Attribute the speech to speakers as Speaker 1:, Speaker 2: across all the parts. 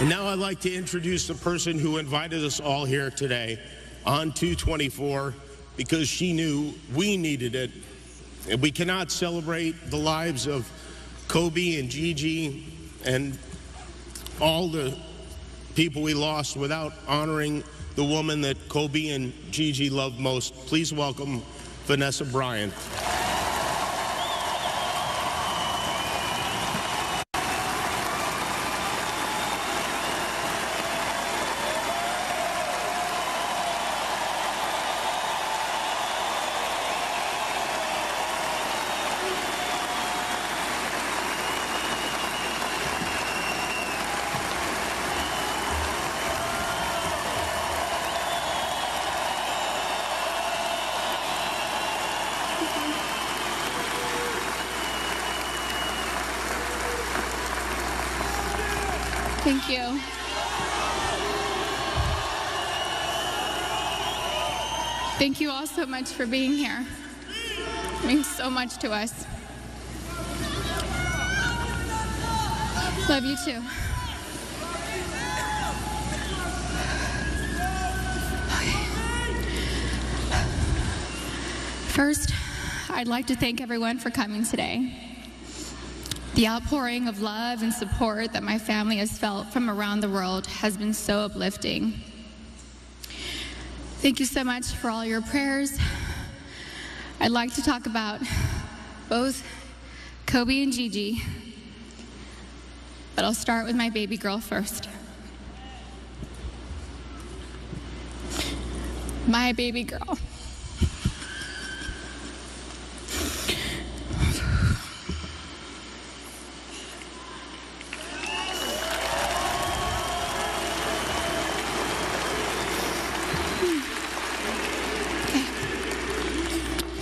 Speaker 1: And now I'd like to introduce the person who invited us all here today on 224 because she knew we needed it. And we cannot celebrate the lives of Kobe and Gigi and all the people we lost without honoring the woman that Kobe and Gigi loved most. Please welcome Vanessa Bryant.
Speaker 2: Thank you. Thank you all so much for being here. It means so much to us. Love you too. First, I'd like to thank everyone for coming today. The outpouring of love and support that my family has felt from around the world has been so uplifting. Thank you so much for all your prayers. I'd like to talk about both Kobe and Gigi, but I'll start with my baby girl first. My baby girl.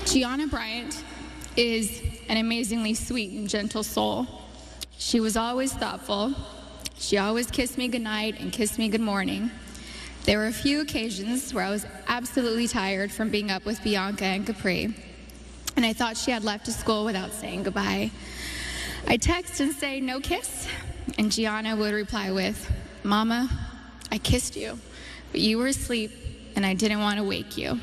Speaker 2: Gianna Bryant is an amazingly sweet and gentle soul. She was always thoughtful. She always kissed me goodnight and kissed me good morning. There were a few occasions where I was absolutely tired from being up with Bianca and Capri, and I thought she had left to school without saying goodbye. I'd text and say, "No kiss," and Gianna would reply with, "Mama, I kissed you, but you were asleep and I didn't want to wake you."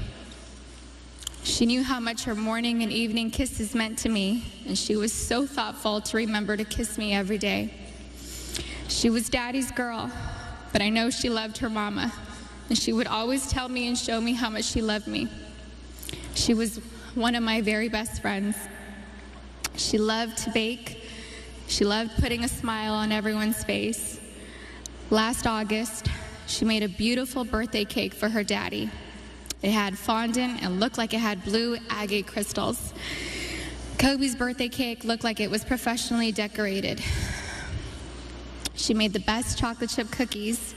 Speaker 2: She knew how much her morning and evening kisses meant to me, and she was so thoughtful to remember to kiss me every day. She was Daddy's girl, but I know she loved her mama, and she would always tell me and show me how much she loved me. She was one of my very best friends. She loved to bake. She loved putting a smile on everyone's face. Last August, she made a beautiful birthday cake for her daddy. It had fondant and looked like it had blue agate crystals. Kobe's birthday cake looked like it was professionally decorated. She made the best chocolate chip cookies.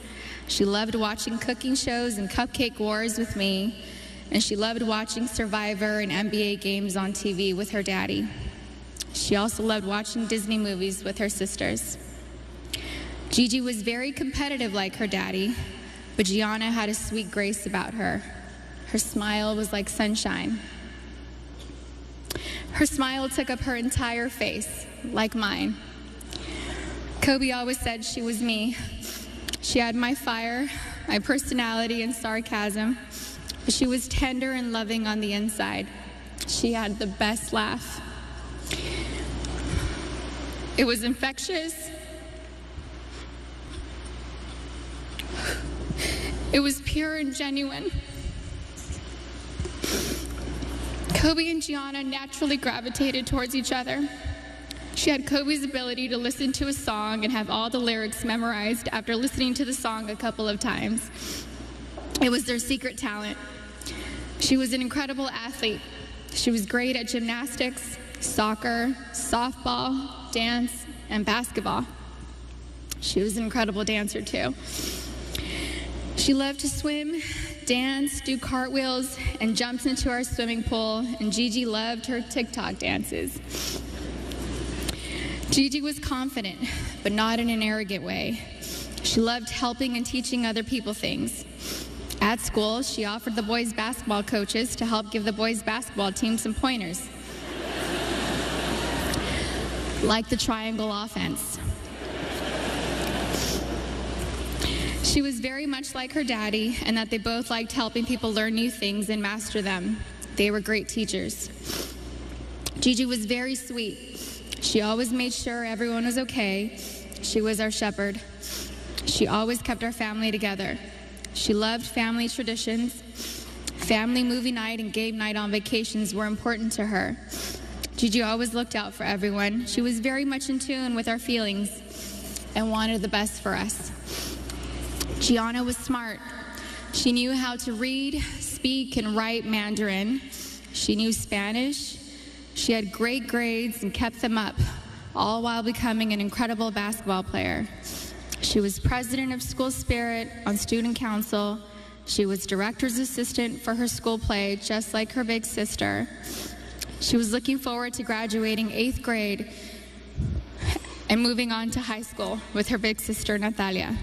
Speaker 2: She loved watching cooking shows and cupcake wars with me, and she loved watching Survivor and NBA games on TV with her daddy. She also loved watching Disney movies with her sisters. Gigi was very competitive like her daddy, but Gianna had a sweet grace about her. Her smile was like sunshine. Her smile took up her entire face, like mine. Kobe always said she was me. She had my fire, my personality, and sarcasm, but she was tender and loving on the inside. She had the best laugh. It was infectious. It was pure and genuine. Kobe and Gianna naturally gravitated towards each other. She had Kobe's ability to listen to a song and have all the lyrics memorized after listening to the song a couple of times. It was their secret talent. She was an incredible athlete. She was great at gymnastics, soccer, softball, dance, and basketball. She was an incredible dancer too. She loved to swim, dance, do cartwheels, and jumps into our swimming pool, and Gigi loved her TikTok dances. Gigi was confident, but not in an arrogant way. She loved helping and teaching other people things. At school, she offered the boys' basketball coaches to help give the boys' basketball team some pointers, like the triangle offense. She was very much like her daddy, and that they both liked helping people learn new things and master them. They were great teachers. Gigi was very sweet. She always made sure everyone was okay. She was our shepherd. She always kept our family together. She loved family traditions. Family movie night and game night on vacations were important to her. Gigi always looked out for everyone. She was very much in tune with our feelings and wanted the best for us. Gianna was smart. She knew how to read, speak, and write Mandarin. She knew Spanish. She had great grades and kept them up, all while becoming an incredible basketball player. She was president of School Spirit on student council. She was director's assistant for her school play, just like her big sister. She was looking forward to graduating 8th grade and moving on to high school with her big sister, Natalia.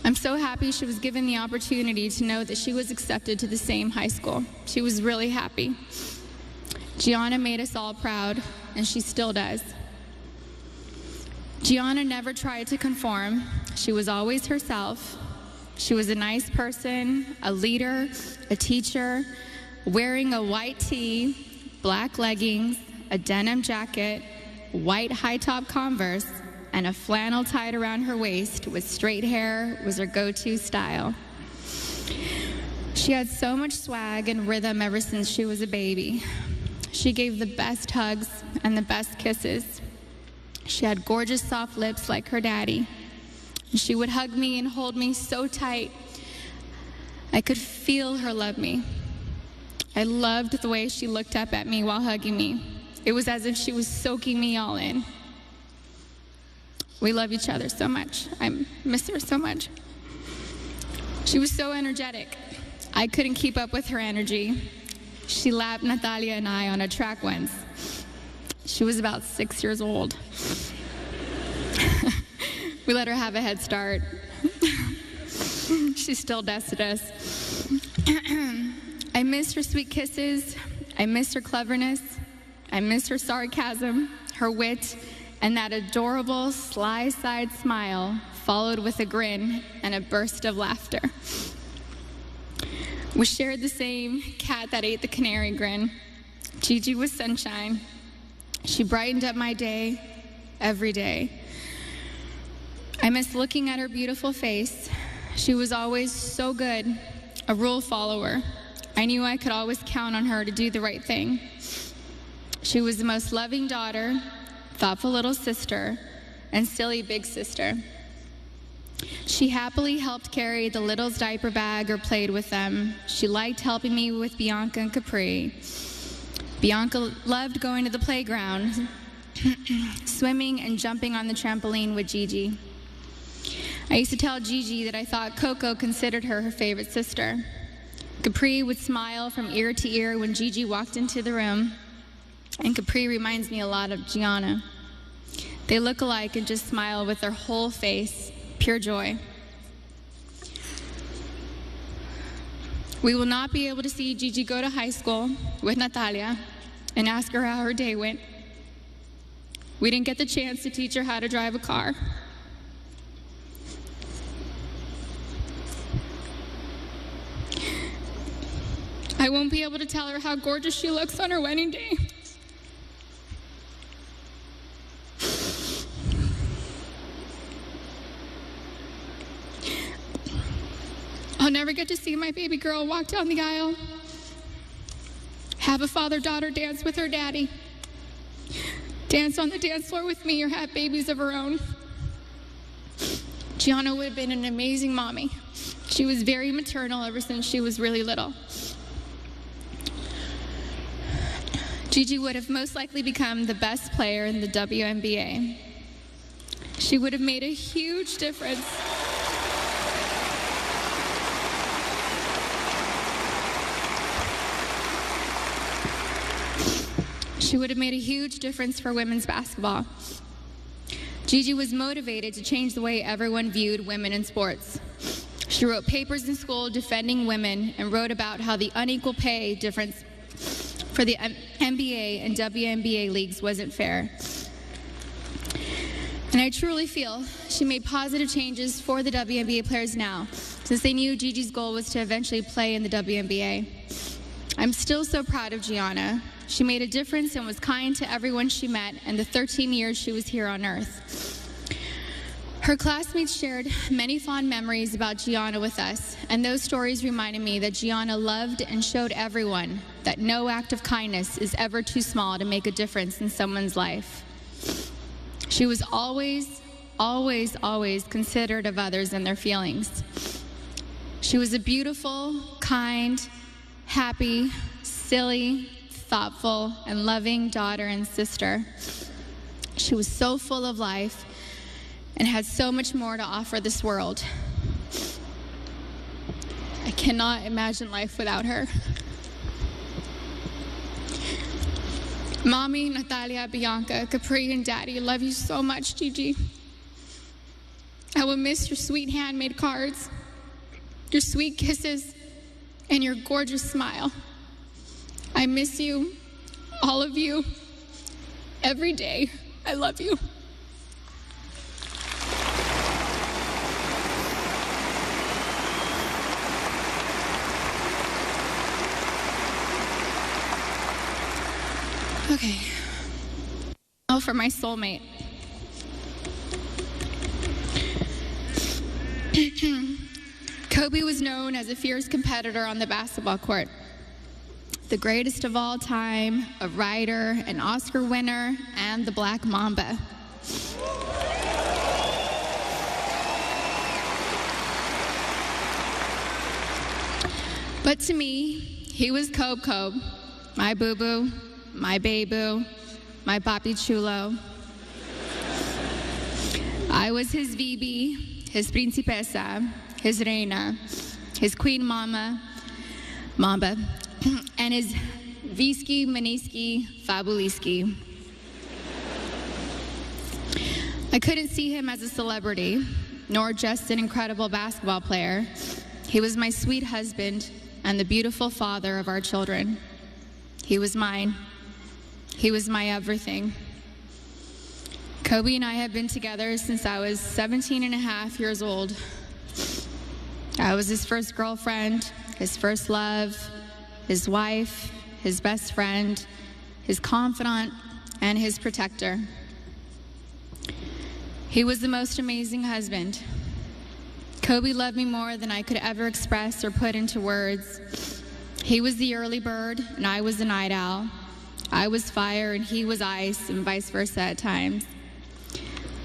Speaker 2: I'm so happy she was given the opportunity to know that she was accepted to the same high school. She was really happy. Gianna made us all proud, and she still does. Gianna never tried to conform. She was always herself. She was a nice person, a leader, a teacher, wearing a white tee, black leggings, a denim jacket, white high-top Converse, and a flannel tied around her waist with straight hair was her go-to style. She had so much swag and rhythm ever since she was a baby. She gave the best hugs and the best kisses. She had gorgeous soft lips like her daddy. She would hug me and hold me so tight. I could feel her love me. I loved the way she looked up at me while hugging me. It was as if she was soaking me all in. We love each other so much. I miss her so much. She was so energetic. I couldn't keep up with her energy. She lapped Natalia and I on a track once. She was about 6 years old. We let her have a head start. She still dusted us. I miss her sweet kisses. I miss her cleverness. I miss her sarcasm, her wit, and that adorable sly side smile followed with a grin and a burst of laughter. We shared the same cat that ate the canary grin. Gigi was sunshine. She brightened up my day every day. I miss looking at her beautiful face. She was always so good, a rule follower. I knew I could always count on her to do the right thing. She was the most loving daughter, thoughtful little sister, and silly big sister. She happily helped carry the littles' diaper bag or played with them. She liked helping me with Bianca and Capri. Bianca loved going to the playground, swimming and jumping on the trampoline with Gigi. I used to tell Gigi that I thought Coco considered her favorite sister. Capri would smile from ear to ear when Gigi walked into the room, and Capri reminds me a lot of Gianna. They look alike and just smile with their whole face, pure joy. We will not be able to see Gigi go to high school with Natalia and ask her how her day went. We didn't get the chance to teach her how to drive a car. I won't be able to tell her how gorgeous she looks on her wedding day. I'll never get to see my baby girl walk down the aisle, have a father-daughter dance with her daddy, dance on the dance floor with me, or have babies of her own. Gianna would have been an amazing mommy. She was very maternal ever since she was really little. Gigi would have most likely become the best player in the WNBA. She would have made a huge difference. She would have made a huge difference for women's basketball. Gigi was motivated to change the way everyone viewed women in sports. She wrote papers in school defending women and wrote about how the unequal pay difference for the NBA and WNBA leagues wasn't fair. And I truly feel she made positive changes for the WNBA players now, since they knew Gigi's goal was to eventually play in the WNBA. I'm still so proud of Gianna. She made a difference and was kind to everyone she met in the 13 years she was here on Earth. Her classmates shared many fond memories about Gianna with us, and those stories reminded me that Gianna loved and showed everyone that no act of kindness is ever too small to make a difference in someone's life. She was always, always, always considerate of others and their feelings. She was a beautiful, kind, happy, silly, thoughtful, and loving daughter and sister. She was so full of life and had so much more to offer this world. I cannot imagine life without her. Mommy, Natalia, Bianca, Capri, and Daddy love you so much, Gigi. I will miss your sweet handmade cards, your sweet kisses, and your gorgeous smile. I miss you, all of you, every day. I love you. Okay. Oh, for my soulmate. Kobe was known as a fierce competitor on the basketball court. The greatest of all time, a writer, an Oscar winner, and the Black Mamba. But to me, he was Kobe, my boo-boo, my baby, my papi chulo. I was his Vibi, his principesa, his reina, his queen mamba, and his Visky, Maniski, Fabuliski. I couldn't see him as a celebrity, nor just an incredible basketball player. He was my sweet husband and the beautiful father of our children. He was mine. He was my everything. Kobe and I have been together since I was 17 and a half years old. I was his first girlfriend, his first love, his wife, his best friend, his confidant, and his protector. He was the most amazing husband. Kobe loved me more than I could ever express or put into words. He was the early bird, and I was the night owl. I was fire, and he was ice, and vice versa at times.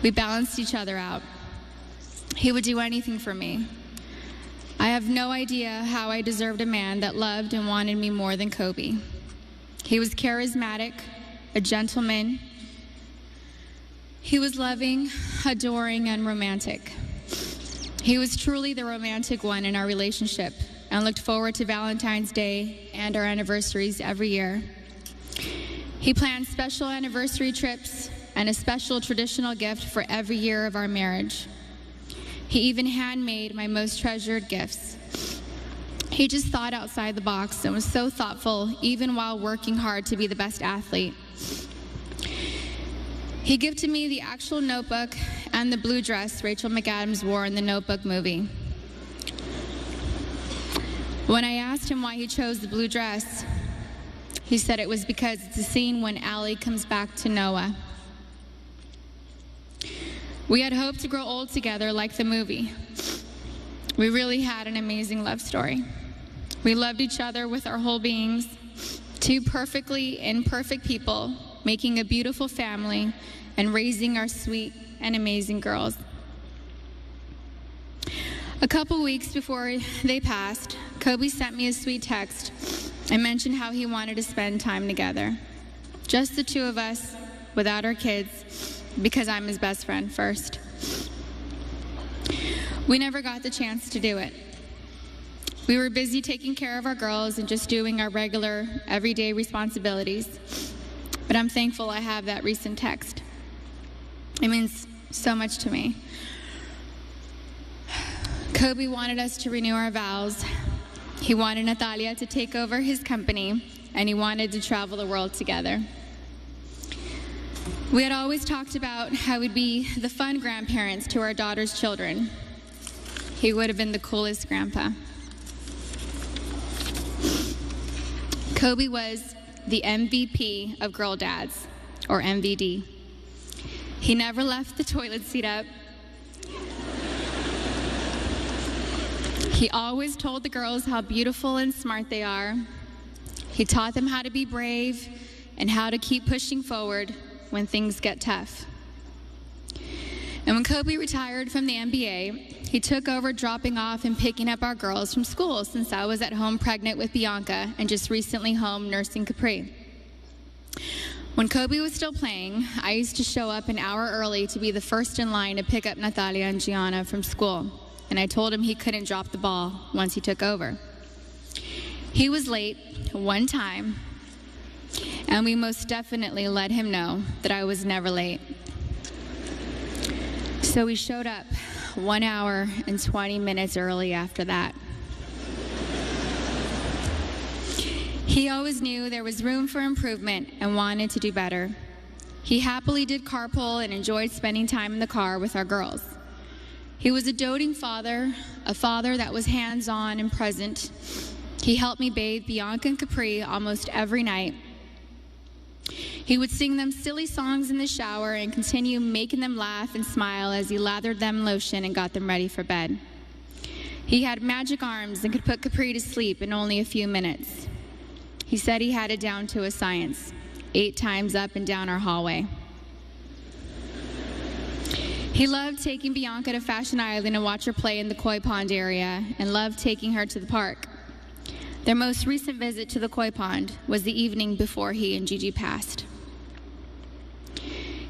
Speaker 2: We balanced each other out. He would do anything for me. I have no idea how I deserved a man that loved and wanted me more than Kobe. He was charismatic, a gentleman. He was loving, adoring, and romantic. He was truly the romantic one in our relationship and looked forward to Valentine's Day and our anniversaries every year. He planned special anniversary trips and a special traditional gift for every year of our marriage. He even handmade my most treasured gifts. He just thought outside the box and was so thoughtful, even while working hard to be the best athlete. He gifted me the actual notebook and the blue dress Rachel McAdams wore in the Notebook movie. When I asked him why he chose the blue dress, he said it was because it's a scene when Allie comes back to Noah. We had hoped to grow old together like the movie. We really had an amazing love story. We loved each other with our whole beings, two perfectly imperfect people, making a beautiful family and raising our sweet and amazing girls. A couple weeks before they passed, Kobe sent me a sweet text and mentioned how he wanted to spend time together. Just the two of us, without our kids, because I'm his best friend first. We never got the chance to do it. We were busy taking care of our girls and just doing our regular, everyday responsibilities. But I'm thankful I have that recent text. It means so much to me. Kobe wanted us to renew our vows. He wanted Natalia to take over his company, and he wanted to travel the world together. We had always talked about how we'd be the fun grandparents to our daughter's children. He would have been the coolest grandpa. Kobe was the MVP of girl dads, or MVD. He never left the toilet seat up. He always told the girls how beautiful and smart they are. He taught them how to be brave and how to keep pushing forward when things get tough. And when Kobe retired from the NBA, he took over dropping off and picking up our girls from school, since I was at home pregnant with Bianca and just recently home nursing Capri. When Kobe was still playing, I used to show up an hour early to be the first in line to pick up Natalia and Gianna from school, and I told him he couldn't drop the ball once he took over. He was late one time, and we most definitely let him know that I was never late. So we showed up 1 hour and 20 minutes early after that. He always knew there was room for improvement and wanted to do better. He happily did carpool and enjoyed spending time in the car with our girls. He was a doting father, a father that was hands-on and present. He helped me bathe Bianca and Capri almost every night. He would sing them silly songs in the shower and continue making them laugh and smile as he lathered them in lotion and got them ready for bed. He had magic arms and could put Capri to sleep in only a few minutes. He said he had it down to a science, 8 times up and down our hallway. He loved taking Bianca to Fashion Island and watch her play in the koi pond area, and loved taking her to the park. Their most recent visit to the koi pond was the evening before he and Gigi passed.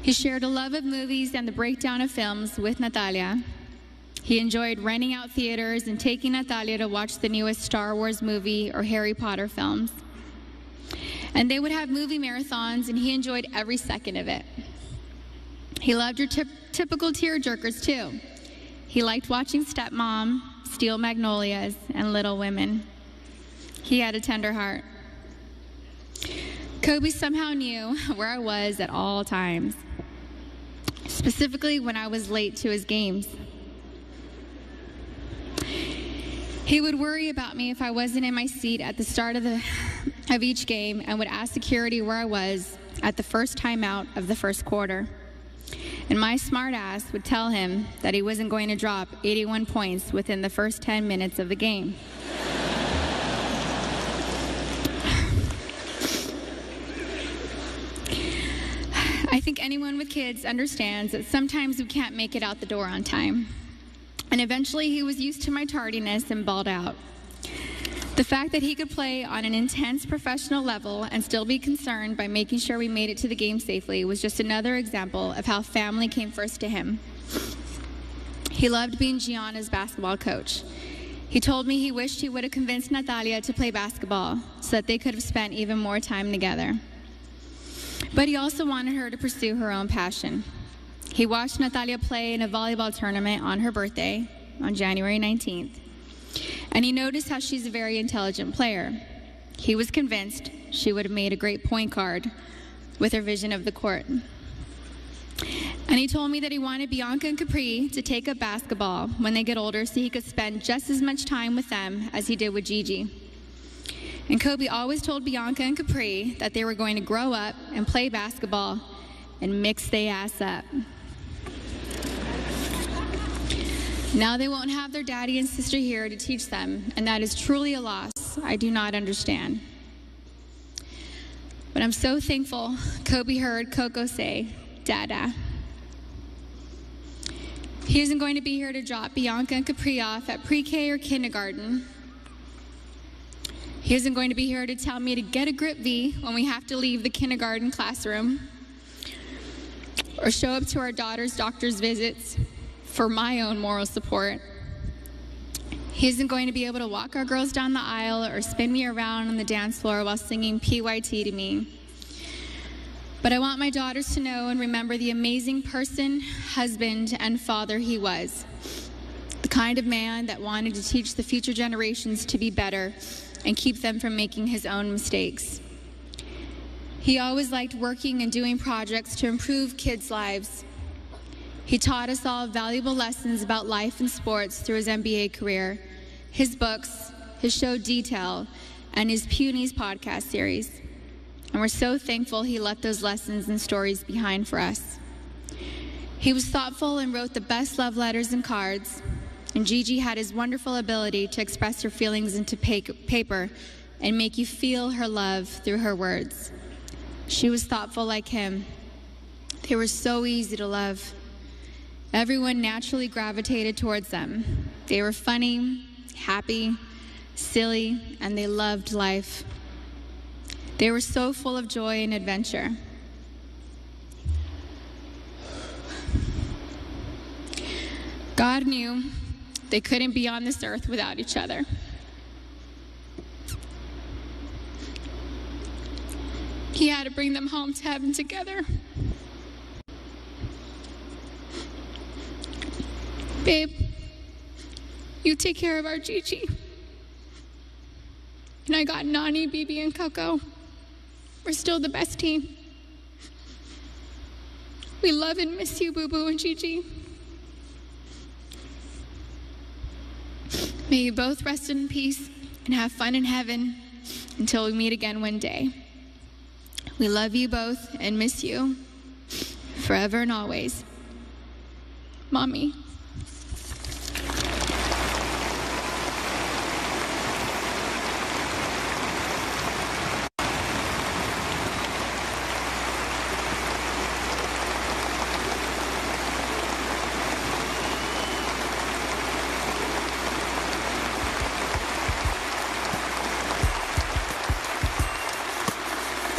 Speaker 2: He shared a love of movies and the breakdown of films with Natalia. He enjoyed renting out theaters and taking Natalia to watch the newest Star Wars movie or Harry Potter films. And they would have movie marathons, and he enjoyed every second of it. He loved your typical tearjerkers, too. He liked watching Stepmom, Steel Magnolias, and Little Women. He had a tender heart. Kobe somehow knew where I was at all times, specifically when I was late to his games. He would worry about me if I wasn't in my seat at the start of each game, and would ask security where I was at the first timeout of the first quarter. And my smart ass would tell him that he wasn't going to drop 81 points within the first 10 minutes of the game. I think anyone with kids understands that sometimes we can't make it out the door on time. And eventually he was used to my tardiness and balled out. The fact that he could play on an intense professional level and still be concerned by making sure we made it to the game safely was just another example of how family came first to him. He loved being Gianna's basketball coach. He told me he wished he would have convinced Natalia to play basketball so that they could have spent even more time together. But he also wanted her to pursue her own passion. He watched Natalia play in a volleyball tournament on her birthday, on January 19th, and he noticed how she's a very intelligent player. He was convinced she would have made a great point guard with her vision of the court. And he told me that he wanted Bianca and Capri to take up basketball when they get older so he could spend just as much time with them as he did with Gigi. And Kobe always told Bianca and Capri that they were going to grow up and play basketball and mix their ass up. Now they won't have their daddy and sister here to teach them, and that is truly a loss I do not understand. But I'm so thankful Kobe heard Coco say, Dada. He isn't going to be here to drop Bianca and Capri off at pre-K or kindergarten. He isn't going to be here to tell me to get a grip V when we have to leave the kindergarten classroom, or show up to our daughter's doctor's visits for my own moral support. He isn't going to be able to walk our girls down the aisle or spin me around on the dance floor while singing PYT to me. But I want my daughters to know and remember the amazing person, husband, and father he was. The kind of man that wanted to teach the future generations to be better and keep them from making his own mistakes. He always liked working and doing projects to improve kids' lives. He taught us all valuable lessons about life and sports through his NBA career, his books, his show Detail, and his Punies podcast series. And we're so thankful he left those lessons and stories behind for us. He was thoughtful and wrote the best love letters and cards. And Gigi had his wonderful ability to express her feelings into paper and make you feel her love through her words. She was thoughtful like him. They were so easy to love. Everyone naturally gravitated towards them. They were funny, happy, silly, and they loved life. They were so full of joy and adventure. God knew they couldn't be on this earth without each other. He had to bring them home to heaven together. Babe, you take care of our Gigi. And I got Nani, Bibi, and Coco. We're still the best team. We love and miss you, Boo Boo and Gigi. May you both rest in peace and have fun in heaven until we meet again one day. We love you both and miss you forever and always. Mommy.